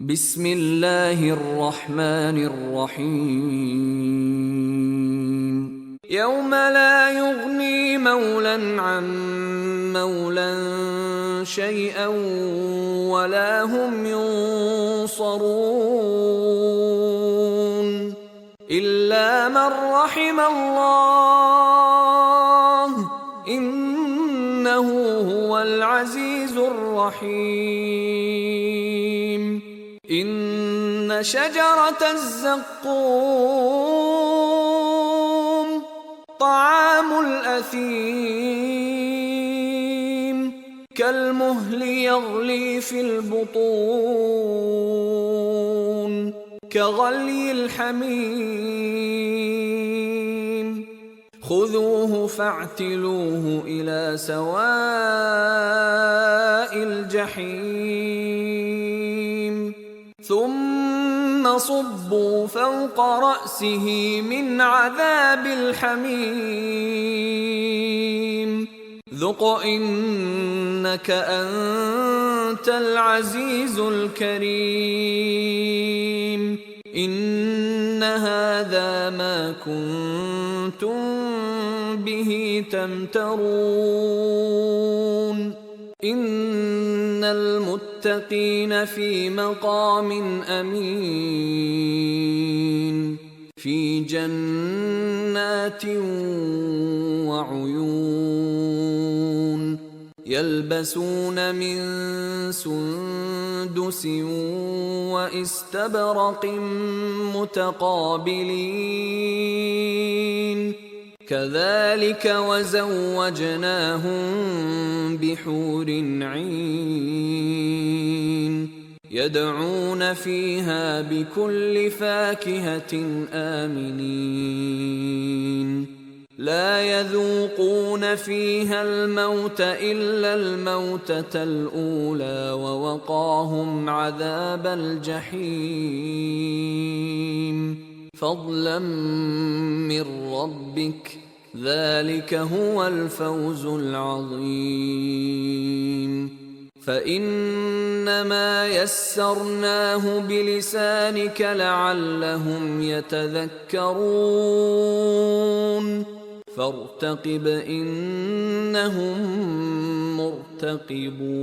بسم الله الرحمن الرحيم يوم لا يغني مولى عن مولى شيئا ولا هم ينصرون إلا من رحم الله إنه هو العزيز الرحيم إن شجرة الزقوم طعام الأثيم كالمهل يغلي في البطون كغلي الحميم خذوه فاعتلوه إلى سواء الجحيم ثم صبوا فوق رأسه من عذاب الحميم ذق إنك أنت العزيز الكريم إن هذا ما كنتم به تمترون إن المتقين في مقام أمين في جنات وعيون يلبسون من سندس واستبرق متقابلين كذلك وزوجناهم بحور عين يدعون فيها بكل فاكهة آمنين لا يذوقون فيها الموت إلا الموتة الأولى ووقاهم عذاب الجحيم فضلا من ربك ذلك هو الفوز العظيم فإنما يسرناه بلسانك لعلهم يتذكرون فارتقب إنهم مرتقبون